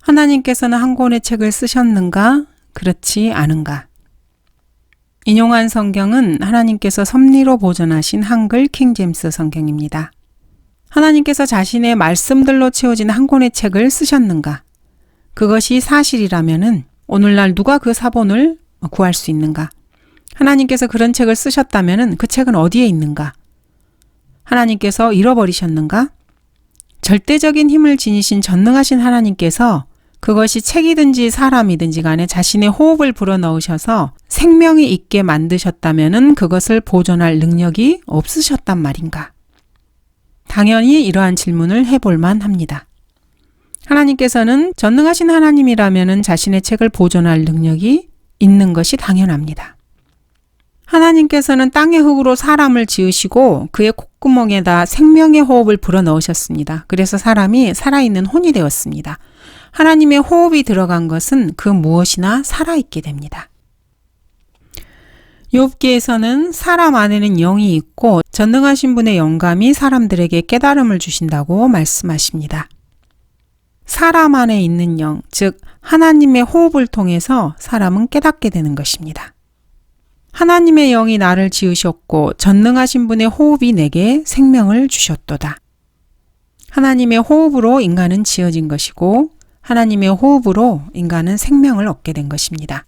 하나님께서는 한 권의 책을 쓰셨는가? 그렇지 않은가? 인용한 성경은 하나님께서 섭리로 보존하신 한글 킹제임스 성경입니다. 하나님께서 자신의 말씀들로 채워진 한 권의 책을 쓰셨는가? 그것이 사실이라면은 오늘날 누가 그 사본을 구할 수 있는가? 하나님께서 그런 책을 쓰셨다면은 그 책은 어디에 있는가? 하나님께서 잃어버리셨는가? 절대적인 힘을 지니신 전능하신 하나님께서 그것이 책이든지 사람이든지 간에 자신의 호흡을 불어넣으셔서 생명이 있게 만드셨다면은 그것을 보존할 능력이 없으셨단 말인가? 당연히 이러한 질문을 해볼만 합니다. 하나님께서는 전능하신 하나님이라면은 자신의 책을 보존할 능력이 있는 것이 당연합니다. 하나님께서는 땅의 흙으로 사람을 지으시고 그의 콧구멍에다 생명의 호흡을 불어넣으셨습니다. 그래서 사람이 살아있는 혼이 되었습니다. 하나님의 호흡이 들어간 것은 그 무엇이나 살아있게 됩니다. 욥기에서는 사람 안에는 영이 있고 전능하신 분의 영감이 사람들에게 깨달음을 주신다고 말씀하십니다. 사람 안에 있는 영, 즉 하나님의 호흡을 통해서 사람은 깨닫게 되는 것입니다. 하나님의 영이 나를 지으셨고 전능하신 분의 호흡이 내게 생명을 주셨도다. 하나님의 호흡으로 인간은 지어진 것이고 하나님의 호흡으로 인간은 생명을 얻게 된 것입니다.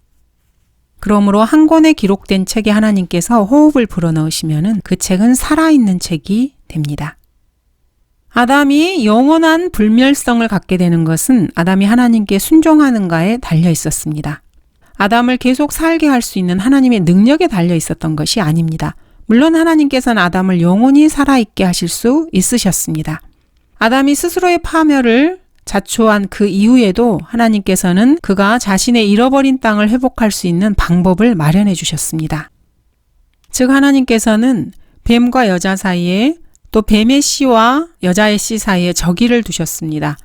그러므로 한 권에 기록된 책에 하나님께서 호흡을 불어넣으시면 그 책은 살아있는 책이 됩니다. 아담이 영원한 불멸성을 갖게 되는 것은 아담이 하나님께 순종하는가에 달려 있었습니다. 아담을 계속 살게 할 수 있는 하나님의 능력에 달려 있었던 것이 아닙니다. 물론 하나님께서는 아담을 영원히 살아있게 하실 수 있으셨습니다. 아담이 스스로의 파멸을 자초한 그 이후에도 하나님께서는 그가 자신의 잃어버린 땅을 회복할 수 있는 방법을 마련해 주셨습니다. 즉 하나님께서는 뱀과 여자 사이에 또 뱀의 씨와 여자의 씨 사이에 저기를 두셨습니다.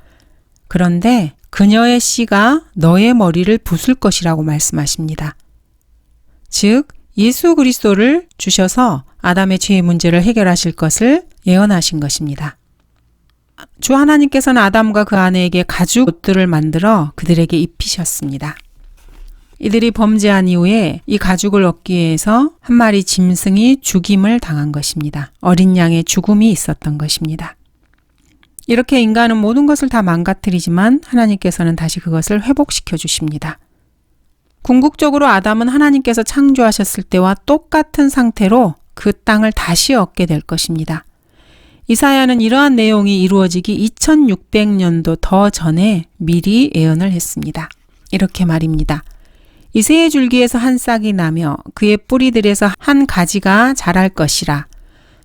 그런데 그녀의 씨가 너의 머리를 부술 것이라고 말씀하십니다. 즉 예수 그리스도를 주셔서 아담의 죄의 문제를 해결하실 것을 예언하신 것입니다. 주 하나님께서는 아담과 그 아내에게 가죽 옷들을 만들어 그들에게 입히셨습니다. 이들이 범죄한 이후에 이 가죽을 얻기 위해서 한 마리 짐승이 죽임을 당한 것입니다. 어린 양의 죽음이 있었던 것입니다. 이렇게 인간은 모든 것을 다 망가뜨리지만 하나님께서는 다시 그것을 회복시켜 주십니다. 궁극적으로 아담은 하나님께서 창조하셨을 때와 똑같은 상태로 그 땅을 다시 얻게 될 것입니다. 이사야는 이러한 내용이 이루어지기 2600년도 더 전에 미리 예언을 했습니다. 이렇게 말입니다. 이새의 줄기에서 한 싹이 나며 그의 뿌리들에서 한 가지가 자랄 것이라.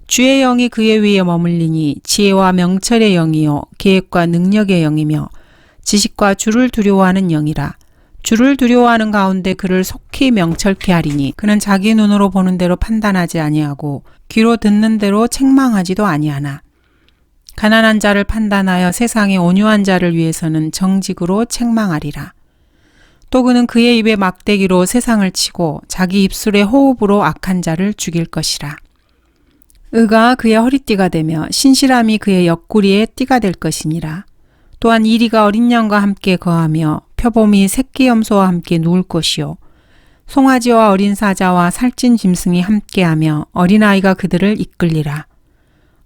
주의 영이 그의 위에 머물리니 지혜와 명철의 영이요 계획과 능력의 영이며 지식과 주를 두려워하는 영이라. 주를 두려워하는 가운데 그를 속히 명철케 하리니 그는 자기 눈으로 보는 대로 판단하지 아니하고 귀로 듣는 대로 책망하지도 아니하나. 가난한 자를 판단하여 세상의 온유한 자를 위해서는 정직으로 책망하리라. 또 그는 그의 입에 막대기로 세상을 치고 자기 입술의 호흡으로 악한 자를 죽일 것이라. 의가 그의 허리띠가 되며 신실함이 그의 옆구리에 띠가 될 것이니라. 또한 이리가 어린 양과 함께 거하며 표범이 새끼 염소와 함께 누울 것이요 송아지와 어린 사자와 살찐 짐승이 함께하며 어린아이가 그들을 이끌리라.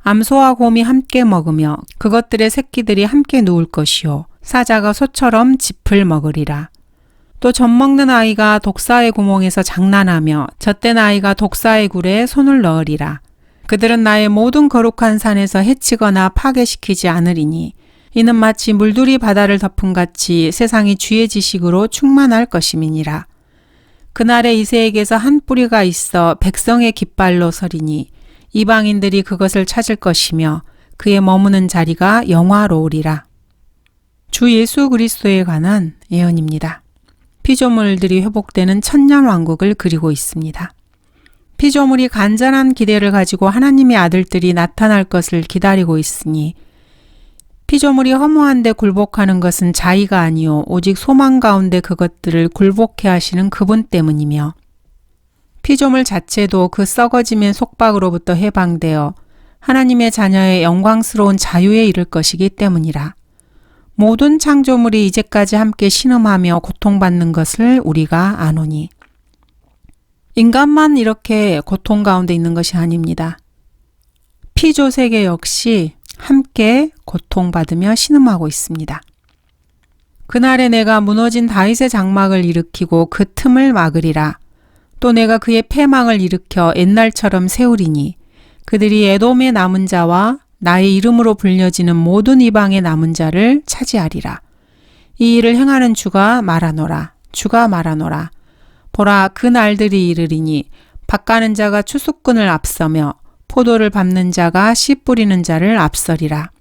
암소와 곰이 함께 먹으며 그것들의 새끼들이 함께 누울 것이요 사자가 소처럼 짚을 먹으리라. 또 젖먹는 아이가 독사의 구멍에서 장난하며 젖된 아이가 독사의 굴에 손을 넣으리라. 그들은 나의 모든 거룩한 산에서 해치거나 파괴시키지 않으리니 이는 마치 물들이 바다를 덮은 같이 세상이 주의 지식으로 충만할 것임이니라. 그날에 이새에게서 한 뿌리가 있어 백성의 깃발로 서리니 이방인들이 그것을 찾을 것이며 그의 머무는 자리가 영화로우리라. 주 예수 그리스도에 관한 예언입니다. 피조물들이 회복되는 천년왕국을 그리고 있습니다. 피조물이 간절한 기대를 가지고 하나님의 아들들이 나타날 것을 기다리고 있으니 피조물이 허무한데 굴복하는 것은 자의가 아니요 오직 소망 가운데 그것들을 굴복해 하시는 그분 때문이며 피조물 자체도 그 썩어짐의 속박으로부터 해방되어 하나님의 자녀의 영광스러운 자유에 이를 것이기 때문이라. 모든 창조물이 이제까지 함께 신음하며 고통받는 것을 우리가 아노니. 인간만 이렇게 고통 가운데 있는 것이 아닙니다. 피조세계 역시 함께 고통받으며 신음하고 있습니다. 그날에 내가 무너진 다윗의 장막을 일으키고 그 틈을 막으리라. 또 내가 그의 패망을 일으켜 옛날처럼 세우리니 그들이 에돔의 남은 자와 나의 이름으로 불려지는 모든 이방의 남은 자를 차지하리라. 이 일을 행하는 주가 말하노라. 주가 말하노라. 보라, 그 날들이 이르리니 밭가는 자가 추수꾼을 앞서며 포도를 밟는 자가 씨 뿌리는 자를 앞서리라.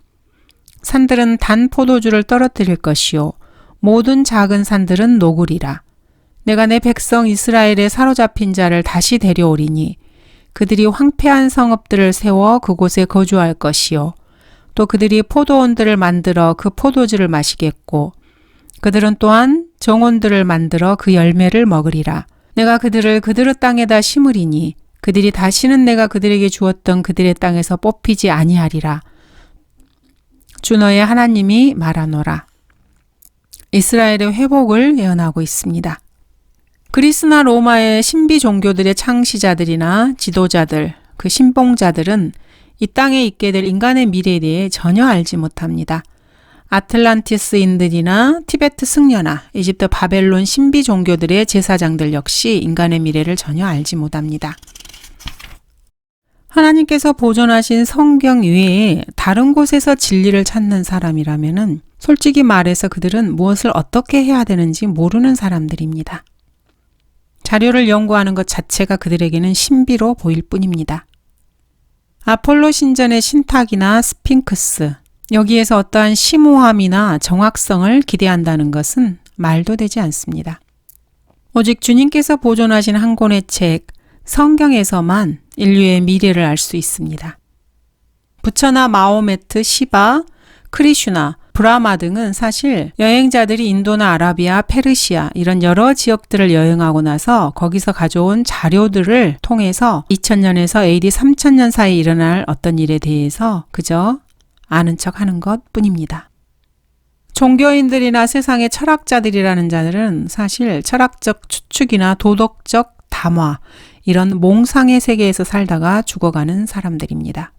산들은 단 포도주를 떨어뜨릴 것이요 모든 작은 산들은 녹으리라. 내가 내 백성 이스라엘의 사로잡힌 자를 다시 데려오리니 그들이 황폐한 성읍들을 세워 그곳에 거주할 것이요 또 그들이 포도원들을 만들어 그 포도주를 마시겠고 그들은 또한 정원들을 만들어 그 열매를 먹으리라. 내가 그들을 그들의 땅에다 심으리니 그들이 다시는 내가 그들에게 주었던 그들의 땅에서 뽑히지 아니하리라. 주 너의 하나님이 말하노라. 이스라엘의 회복을 예언하고 있습니다. 그리스나 로마의 신비 종교들의 창시자들이나 지도자들, 그 신봉자들은 이 땅에 있게 될 인간의 미래에 대해 전혀 알지 못합니다. 아틀란티스인들이나 티베트 승려나 이집트 바벨론 신비 종교들의 제사장들 역시 인간의 미래를 전혀 알지 못합니다. 하나님께서 보존하신 성경 외에 다른 곳에서 진리를 찾는 사람이라면은 솔직히 말해서 그들은 무엇을 어떻게 해야 되는지 모르는 사람들입니다. 자료를 연구하는 것 자체가 그들에게는 신비로 보일 뿐입니다. 아폴로 신전의 신탁이나 스핑크스, 여기에서 어떠한 심오함이나 정확성을 기대한다는 것은 말도 되지 않습니다. 오직 주님께서 보존하신 한 권의 책, 성경에서만 인류의 미래를 알 수 있습니다. 부처나 마호메트, 시바, 크리슈나, 브라마 등은 사실 여행자들이 인도나 아라비아, 페르시아 이런 여러 지역들을 여행하고 나서 거기서 가져온 자료들을 통해서 2000년에서 AD 3000년 사이에 일어날 어떤 일에 대해서 그저 아는 척 하는 것 뿐입니다. 종교인들이나 세상의 철학자들이라는 자들은 사실 철학적 추측이나 도덕적 담화 이런 몽상의 세계에서 살다가 죽어가는 사람들입니다.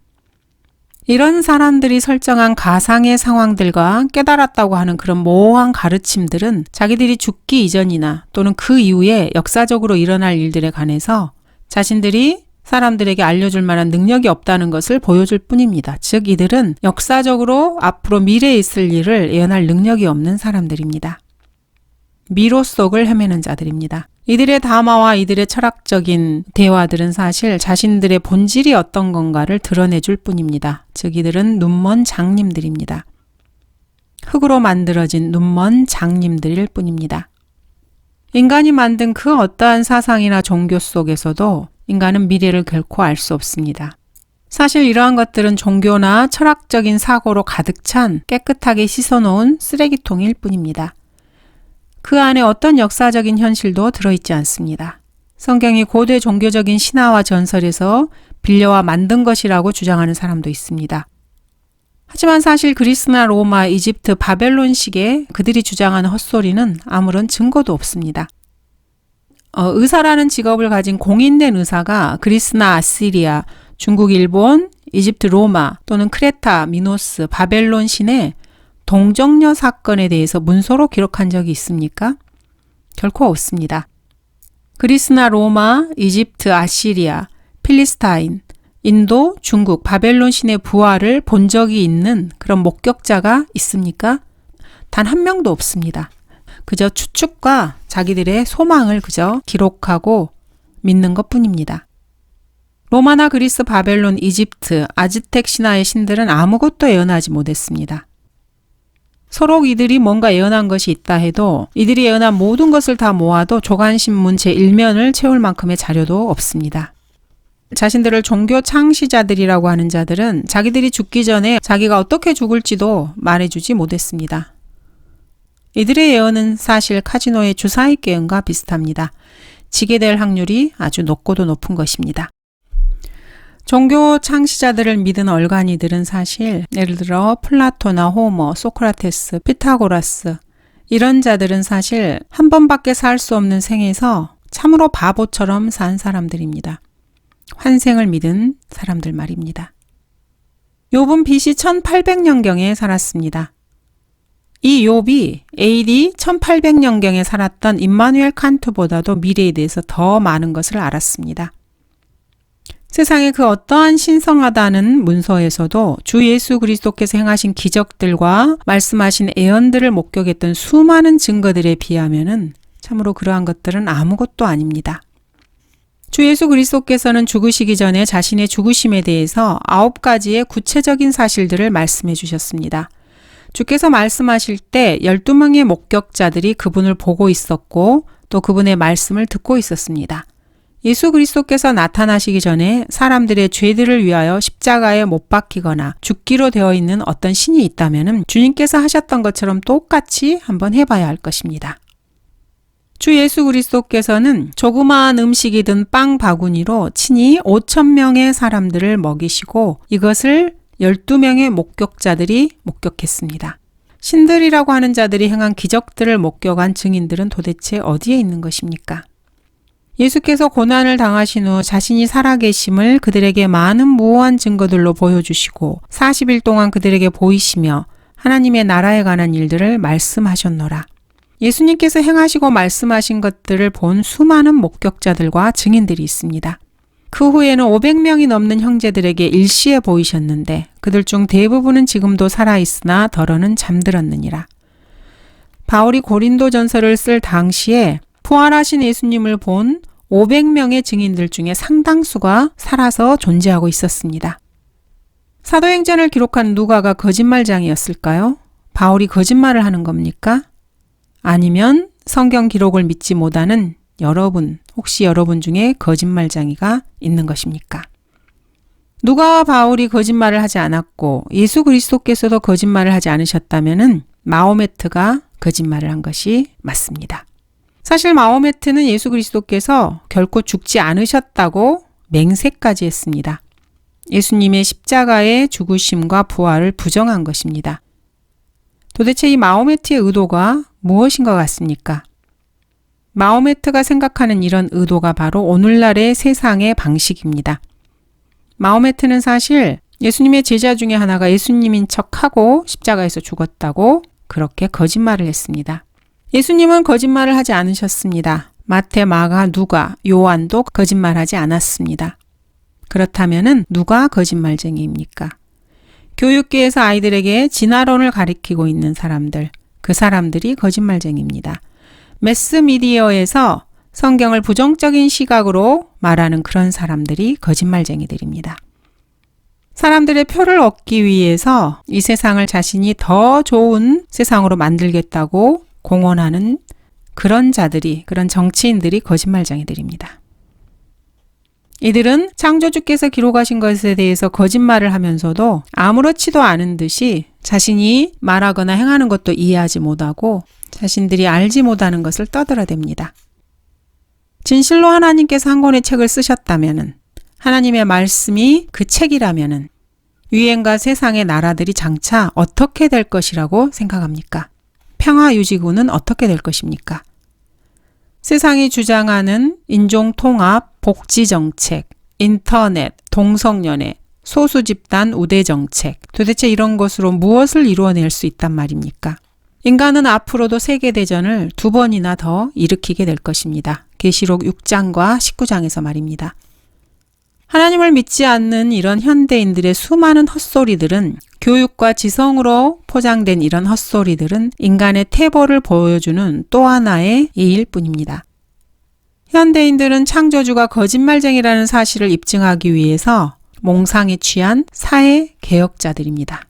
이런 사람들이 설정한 가상의 상황들과 깨달았다고 하는 그런 모호한 가르침들은 자기들이 죽기 이전이나 또는 그 이후에 역사적으로 일어날 일들에 관해서 자신들이 사람들에게 알려줄 만한 능력이 없다는 것을 보여줄 뿐입니다. 즉 이들은 역사적으로 앞으로 미래에 있을 일을 예언할 능력이 없는 사람들입니다. 미로 속을 헤매는 자들입니다. 이들의 담화와 이들의 철학적인 대화들은 사실 자신들의 본질이 어떤 건가를 드러내줄 뿐입니다. 즉 이들은 눈먼 장님들입니다. 흙으로 만들어진 눈먼 장님들일 뿐입니다. 인간이 만든 그 어떠한 사상이나 종교 속에서도 인간은 미래를 결코 알 수 없습니다. 사실 이러한 것들은 종교나 철학적인 사고로 가득 찬 깨끗하게 씻어놓은 쓰레기통일 뿐입니다. 그 안에 어떤 역사적인 현실도 들어있지 않습니다. 성경이 고대 종교적인 신화와 전설에서 빌려와 만든 것이라고 주장하는 사람도 있습니다. 하지만 사실 그리스나 로마, 이집트, 바벨론식의 그들이 주장하는 헛소리는 아무런 증거도 없습니다. 의사라는 직업을 가진 공인된 의사가 그리스나 아시리아, 중국, 일본, 이집트, 로마 또는 크레타, 미노스, 바벨론 신의 동정녀 사건에 대해서 문서로 기록한 적이 있습니까? 결코 없습니다. 그리스나 로마, 이집트, 아시리아, 필리스타인, 인도, 중국, 바벨론 신의 부활을 본 적이 있는 그런 목격자가 있습니까? 단 한 명도 없습니다. 그저 추측과 자기들의 소망을 그저 기록하고 믿는 것뿐입니다. 로마나 그리스, 바벨론, 이집트, 아즈텍 신화의 신들은 아무것도 예언하지 못했습니다. 서로 이들이 뭔가 예언한 것이 있다 해도 이들이 예언한 모든 것을 다 모아도 조간신문 제1면을 채울 만큼의 자료도 없습니다. 자신들을 종교 창시자들이라고 하는 자들은 자기들이 죽기 전에 자기가 어떻게 죽을지도 말해주지 못했습니다. 이들의 예언은 사실 카지노의 주사익 예언과 비슷합니다. 지게 될 확률이 아주 높고도 높은 것입니다. 종교 창시자들을 믿은 얼간이들은 사실 예를 들어 플라토나 호머, 소크라테스, 피타고라스 이런 자들은 사실 한 번밖에 살 수 없는 생에서 참으로 바보처럼 산 사람들입니다. 환생을 믿은 사람들 말입니다. 욥은 BC 1800년경에 살았습니다. 이 욥이 AD 1800년경에 살았던 임마누엘 칸트보다도 미래에 대해서 더 많은 것을 알았습니다. 세상의 그 어떠한 신성하다는 문서에서도 주 예수 그리스도께서 행하신 기적들과 말씀하신 예언들을 목격했던 수많은 증거들에 비하면은 참으로 그러한 것들은 아무것도 아닙니다. 주 예수 그리스도께서는 죽으시기 전에 자신의 죽으심에 대해서 9가지의 구체적인 사실들을 말씀해 주셨습니다. 주께서 말씀하실 때 12명의 목격자들이 그분을 보고 있었고 또 그분의 말씀을 듣고 있었습니다. 예수 그리스도께서 나타나시기 전에 사람들의 죄들을 위하여 십자가에 못 박히거나 죽기로 되어 있는 어떤 신이 있다면 주님께서 하셨던 것처럼 똑같이 한번 해봐야 할 것입니다. 주 예수 그리스도께서는 조그마한 음식이든 빵 바구니로 친히 5,000명의 사람들을 먹이시고 이것을 12명의 목격자들이 목격했습니다. 신들이라고 하는 자들이 행한 기적들을 목격한 증인들은 도대체 어디에 있는 것입니까? 예수께서 고난을 당하신 후 자신이 살아계심을 그들에게 많은 무오한 증거들로 보여주시고 40일 동안 그들에게 보이시며 하나님의 나라에 관한 일들을 말씀하셨노라. 예수님께서 행하시고 말씀하신 것들을 본 수많은 목격자들과 증인들이 있습니다. 그 후에는 500명이 넘는 형제들에게 일시에 보이셨는데 그들 중 대부분은 지금도 살아있으나 덜어는 잠들었느니라. 바울이 고린도전서를 쓸 당시에 부활하신 예수님을 본 500명의 증인들 중에 상당수가 살아서 존재하고 있었습니다. 사도행전을 기록한 누가가 거짓말장이었을까요? 바울이 거짓말을 하는 겁니까? 아니면 성경 기록을 믿지 못하는 여러분, 혹시 여러분 중에 거짓말장이가 있는 것입니까? 누가와 바울이 거짓말을 하지 않았고 예수 그리스도께서도 거짓말을 하지 않으셨다면 마호메트가 거짓말을 한 것이 맞습니다. 사실 마호메트는 예수 그리스도께서 결코 죽지 않으셨다고 맹세까지 했습니다. 예수님의 십자가의 죽으심과 부활을 부정한 것입니다. 도대체 이 마호메트의 의도가 무엇인 것 같습니까? 마호메트가 생각하는 이런 의도가 바로 오늘날의 세상의 방식입니다. 마호메트는 사실 예수님의 제자 중에 하나가 예수님인 척하고 십자가에서 죽었다고 그렇게 거짓말을 했습니다. 예수님은 거짓말을 하지 않으셨습니다. 마태, 마가, 누가, 요한도 거짓말하지 않았습니다. 그렇다면 누가 거짓말쟁이입니까? 교육계에서 아이들에게 진화론을 가리키고 있는 사람들, 그 사람들이 거짓말쟁이입니다. 매스미디어에서 성경을 부정적인 시각으로 말하는 그런 사람들이 거짓말쟁이들입니다. 사람들의 표를 얻기 위해서 이 세상을 자신이 더 좋은 세상으로 만들겠다고 공언하는 그런 자들이, 그런 정치인들이 거짓말쟁이들입니다. 이들은 창조주께서 기록하신 것에 대해서 거짓말을 하면서도 아무렇지도 않은 듯이 자신이 말하거나 행하는 것도 이해하지 못하고 자신들이 알지 못하는 것을 떠들어댑니다. 진실로 하나님께서 한 권의 책을 쓰셨다면, 하나님의 말씀이 그 책이라면 유엔과 세상의 나라들이 장차 어떻게 될 것이라고 생각합니까? 평화유지군은 어떻게 될 것입니까? 세상이 주장하는 인종통합, 복지정책, 인터넷, 동성연애, 소수집단 우대정책, 도대체 이런 것으로 무엇을 이루어낼 수 있단 말입니까? 인간은 앞으로도 세계대전을 2번이나 더 일으키게 될 것입니다. 계시록 6장과 19장에서 말입니다. 하나님을 믿지 않는 이런 현대인들의 수많은 헛소리들은, 교육과 지성으로 포장된 이런 헛소리들은 인간의 태보를 보여주는 또 하나의 예일 뿐입니다. 현대인들은 창조주가 거짓말쟁이라는 사실을 입증하기 위해서 몽상에 취한 사회 개혁자들입니다.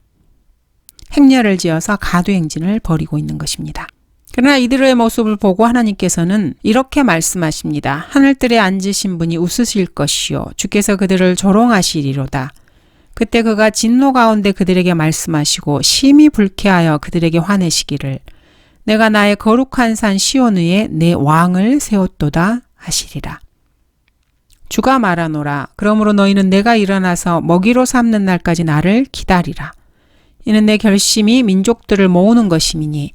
행렬을 지어서 가두행진을 벌이고 있는 것입니다. 그러나 이들의 모습을 보고 하나님께서는 이렇게 말씀하십니다. 하늘들에 앉으신 분이 웃으실 것이요 주께서 그들을 조롱하시리로다. 그때 그가 진노 가운데 그들에게 말씀하시고 심히 불쾌하여 그들에게 화내시기를 내가 나의 거룩한 산 시온 위에 내 왕을 세웠도다 하시리라. 주가 말하노라. 그러므로 너희는 내가 일어나서 먹이로 삼는 날까지 나를 기다리라. 이는 내 결심이 민족들을 모으는 것임이니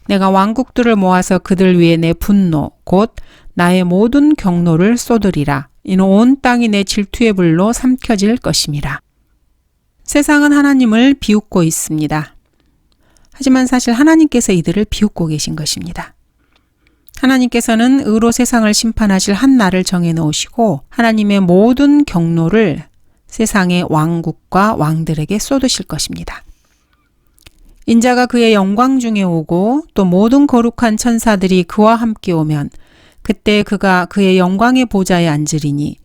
내가 왕국들을 모아서 그들 위에 내 분노 곧 나의 모든 경노를 쏟으리라. 이는 온 땅이 내 질투의 불로 삼켜질 것임이라. 세상은 하나님을 비웃고 있습니다. 하지만 사실 하나님께서 이들을 비웃고 계신 것입니다. 하나님께서는 의로 세상을 심판하실 한 날을 정해 놓으시고 하나님의 모든 경노를 세상의 왕국과 왕들에게 쏟으실 것입니다. 인자가 그의 영광 중에 오고 또 모든 거룩한 천사들이 그와 함께 오면 그때 그가 그의 영광의 보좌에 앉으리니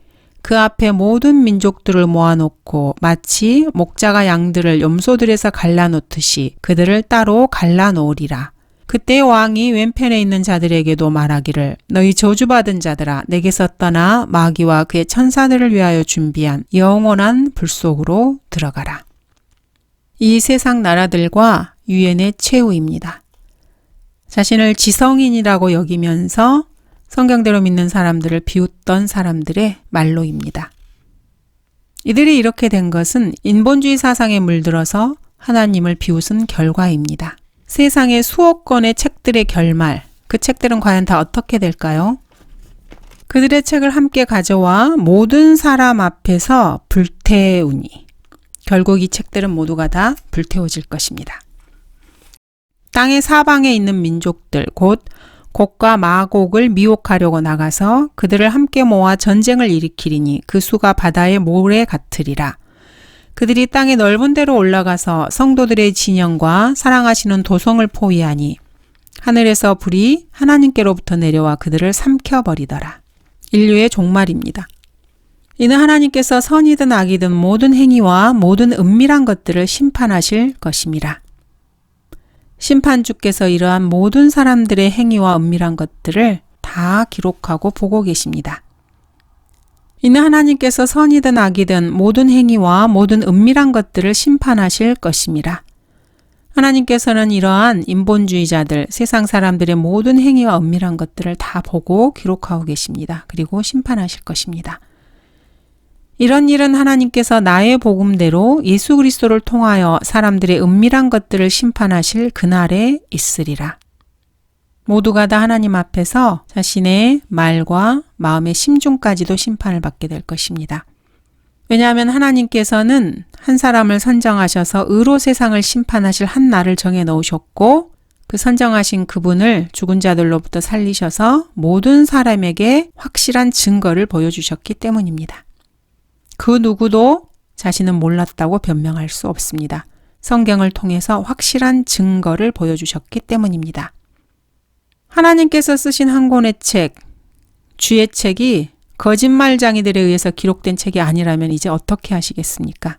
그 앞에 모든 민족들을 모아놓고 마치 목자가 양들을 염소들에서 갈라놓듯이 그들을 따로 갈라놓으리라. 그때 왕이 왼편에 있는 자들에게도 말하기를 너희 저주받은 자들아 내게서 떠나 마귀와 그의 천사들을 위하여 준비한 영원한 불 속으로 들어가라. 이 세상 나라들과 유엔의 최후입니다. 자신을 지성인이라고 여기면서 성경대로 믿는 사람들을 비웃던 사람들의 말로입니다. 이들이 이렇게 된 것은 인본주의 사상에 물들어서 하나님을 비웃은 결과입니다. 세상의 수억 권의 책들의 결말, 그 책들은 과연 다 어떻게 될까요? 그들의 책을 함께 가져와 모든 사람 앞에서 불태우니 결국 이 책들은 모두가 다 불태워질 것입니다. 땅의 사방에 있는 민족들, 곧 곡과 마곡을 미혹하려고 나가서 그들을 함께 모아 전쟁을 일으키리니 그 수가 바다의 모래 같으리라. 그들이 땅의 넓은 데로 올라가서 성도들의 진영과 사랑하시는 도성을 포위하니 하늘에서 불이 하나님께로부터 내려와 그들을 삼켜버리더라. 인류의 종말입니다. 이는 하나님께서 선이든 악이든 모든 행위와 모든 은밀한 것들을 심판하실 것임이라. 심판주께서 이러한 모든 사람들의 행위와 은밀한 것들을 다 기록하고 보고 계십니다. 이는 하나님께서 선이든 악이든 모든 행위와 모든 은밀한 것들을 심판하실 것임이라. 하나님께서는 이러한 인본주의자들, 세상 사람들의 모든 행위와 은밀한 것들을 다 보고 기록하고 계십니다. 그리고 심판하실 것입니다. 이런 일은 하나님께서 나의 복음대로 예수 그리스도를 통하여 사람들의 은밀한 것들을 심판하실 그날에 있으리라. 모두가 다 하나님 앞에서 자신의 말과 마음의 심중까지도 심판을 받게 될 것입니다. 왜냐하면 하나님께서는 한 사람을 선정하셔서 의로 세상을 심판하실 한 날을 정해 놓으셨고 그 선정하신 그분을 죽은 자들로부터 살리셔서 모든 사람에게 확실한 증거를 보여주셨기 때문입니다. 그 누구도 자신은 몰랐다고 변명할 수 없습니다. 성경을 통해서 확실한 증거를 보여주셨기 때문입니다. 하나님께서 쓰신 한 권의 책, 주의 책이 거짓말장이들에 의해서 기록된 책이 아니라면 이제 어떻게 하시겠습니까?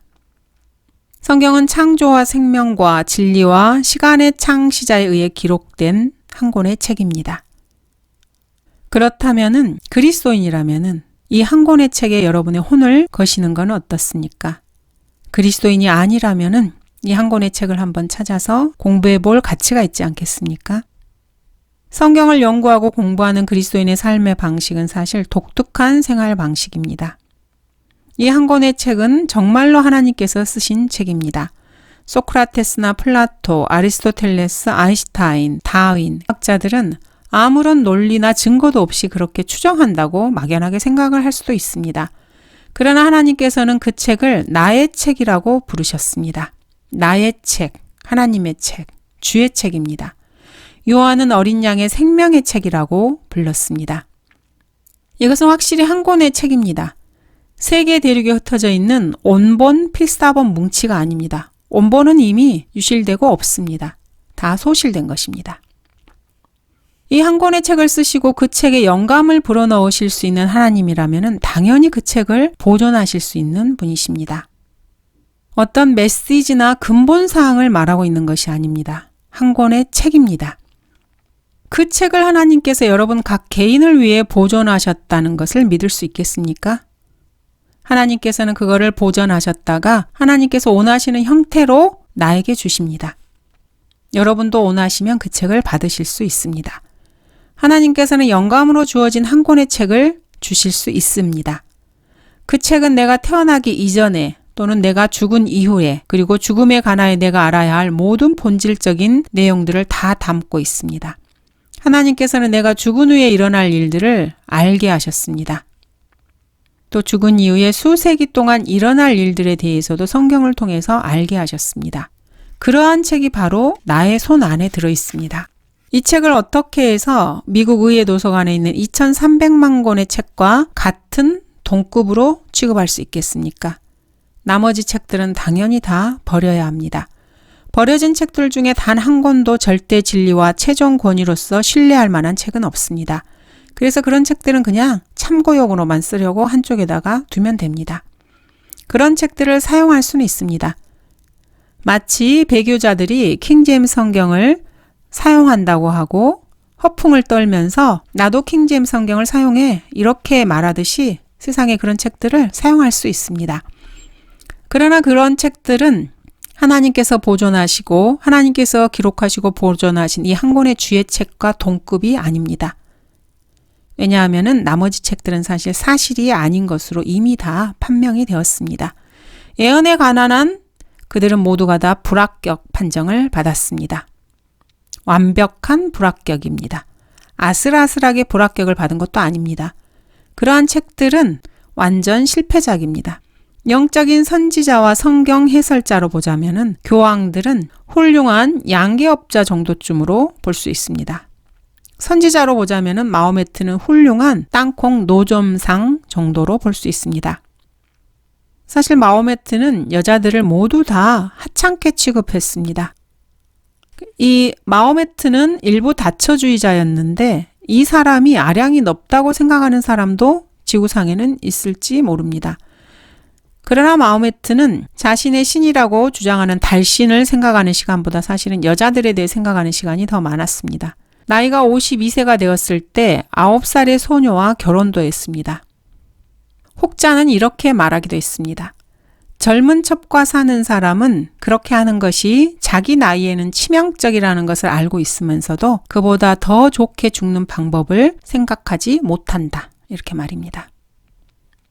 성경은 창조와 생명과 진리와 시간의 창시자에 의해 기록된 한 권의 책입니다. 그렇다면은 그리스도인이라면은 이 한 권의 책에 여러분의 혼을 거시는 건 어떻습니까? 그리스도인이 아니라면은 이 한 권의 책을 한번 찾아서 공부해 볼 가치가 있지 않겠습니까? 성경을 연구하고 공부하는 그리스도인의 삶의 방식은 사실 독특한 생활 방식입니다. 이 한 권의 책은 정말로 하나님께서 쓰신 책입니다. 소크라테스나 플라토, 아리스토텔레스, 아인슈타인, 다윈 학자들은 아무런 논리나 증거도 없이 그렇게 추정한다고 막연하게 생각을 할 수도 있습니다. 그러나 하나님께서는 그 책을 나의 책이라고 부르셨습니다. 나의 책, 하나님의 책, 주의 책입니다. 요한은 어린 양의 생명의 책이라고 불렀습니다. 이것은 확실히 한 권의 책입니다. 세계 대륙에 흩어져 있는 온본 필사본 뭉치가 아닙니다. 온본은 이미 유실되고 없습니다. 다 소실된 것입니다. 이 한 권의 책을 쓰시고 그 책에 영감을 불어넣으실 수 있는 하나님이라면 당연히 그 책을 보존하실 수 있는 분이십니다. 어떤 메시지나 근본사항을 말하고 있는 것이 아닙니다. 한 권의 책입니다. 그 책을 하나님께서 여러분 각 개인을 위해 보존하셨다는 것을 믿을 수 있겠습니까? 하나님께서는 그거를 보존하셨다가 하나님께서 원하시는 형태로 나에게 주십니다. 여러분도 원하시면 그 책을 받으실 수 있습니다. 하나님께서는 영감으로 주어진 한 권의 책을 주실 수 있습니다. 그 책은 내가 태어나기 이전에 또는 내가 죽은 이후에 그리고 죽음에 관하여 내가 알아야 할 모든 본질적인 내용들을 다 담고 있습니다. 하나님께서는 내가 죽은 후에 일어날 일들을 알게 하셨습니다. 또 죽은 이후에 수세기 동안 일어날 일들에 대해서도 성경을 통해서 알게 하셨습니다. 그러한 책이 바로 나의 손 안에 들어 있습니다. 이 책을 어떻게 해서 미국 의회 도서관에 있는 2300만 권의 책과 같은 동급으로 취급할 수 있겠습니까? 나머지 책들은 당연히 다 버려야 합니다. 버려진 책들 중에 단 한 권도 절대 진리와 최종 권위로서 신뢰할 만한 책은 없습니다. 그래서 그런 책들은 그냥 참고용으로만 쓰려고 한쪽에다가 두면 됩니다. 그런 책들을 사용할 수는 있습니다. 마치 배교자들이 킹제임스 성경을 사용한다고 하고 허풍을 떨면서 나도 킹제임스 성경을 사용해 이렇게 말하듯이 세상에 그런 책들을 사용할 수 있습니다. 그러나 그런 책들은 하나님께서 보존하시고 하나님께서 기록하시고 보존하신 이 한 권의 주의 책과 동급이 아닙니다. 왜냐하면 나머지 책들은 사실 사실이 아닌 것으로 이미 다 판명이 되었습니다. 예언에 관한 한 그들은 모두가 다 불합격 판정을 받았습니다. 완벽한 불합격입니다. 아슬아슬하게 불합격을 받은 것도 아닙니다. 그러한 책들은 완전 실패작입니다. 영적인 선지자와 성경 해설자로 보자면은 교황들은 훌륭한 양계업자 정도쯤으로 볼 수 있습니다. 선지자로 보자면은 마호메트는 훌륭한 땅콩 노점상 정도로 볼 수 있습니다. 사실 마호메트는 여자들을 모두 다 하찮게 취급했습니다. 이 마호메트는 일부 다처주의자였는데 이 사람이 아량이 넓다고 생각하는 사람도 지구상에는 있을지 모릅니다. 그러나 마호메트는 자신의 신이라고 주장하는 달신을 생각하는 시간보다 사실은 여자들에 대해 생각하는 시간이 더 많았습니다. 나이가 52세가 되었을 때 9살의 소녀와 결혼도 했습니다. 혹자는 이렇게 말하기도 했습니다. 젊은 첩과 사는 사람은 그렇게 하는 것이 자기 나이에는 치명적이라는 것을 알고 있으면서도 그보다 더 좋게 죽는 방법을 생각하지 못한다. 이렇게 말입니다.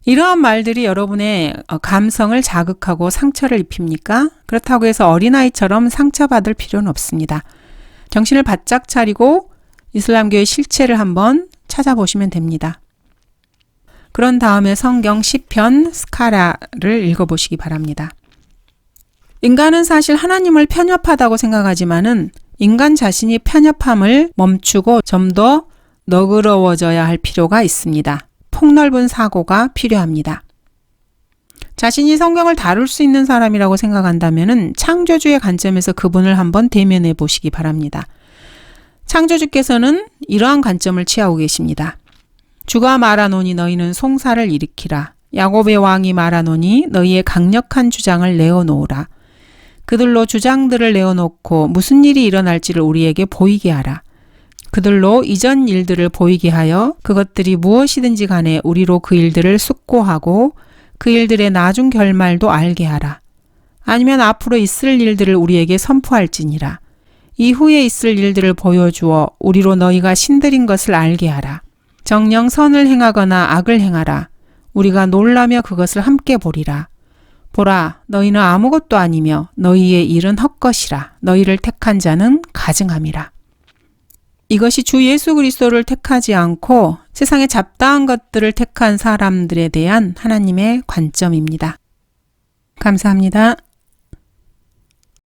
이러한 말들이 여러분의 감성을 자극하고 상처를 입힙니까? 그렇다고 해서 어린아이처럼 상처받을 필요는 없습니다. 정신을 바짝 차리고 이슬람교의 실체를 한번 찾아보시면 됩니다. 그런 다음에 성경 시편 스카라를 읽어보시기 바랍니다. 인간은 사실 하나님을 편협하다고 생각하지만은 인간 자신이 편협함을 멈추고 좀 더 너그러워져야 할 필요가 있습니다. 폭넓은 사고가 필요합니다. 자신이 성경을 다룰 수 있는 사람이라고 생각한다면은 창조주의 관점에서 그분을 한번 대면해 보시기 바랍니다. 창조주께서는 이러한 관점을 취하고 계십니다. 주가 말하노니 너희는 송사를 일으키라. 야곱의 왕이 말하노니 너희의 강력한 주장을 내어놓으라. 그들로 주장들을 내어놓고 무슨 일이 일어날지를 우리에게 보이게 하라. 그들로 이전 일들을 보이게 하여 그것들이 무엇이든지 간에 우리로 그 일들을 숙고하고 그 일들의 나중 결말도 알게 하라. 아니면 앞으로 있을 일들을 우리에게 선포할지니라. 이후에 있을 일들을 보여주어 우리로 너희가 신들인 것을 알게 하라. 정녕 선을 행하거나 악을 행하라. 우리가 놀라며 그것을 함께 보리라. 보라, 너희는 아무것도 아니며 너희의 일은 헛것이라. 너희를 택한 자는 가증함이라. 이것이 주 예수 그리스도를 택하지 않고 세상의 잡다한 것들을 택한 사람들에 대한 하나님의 관점입니다. 감사합니다.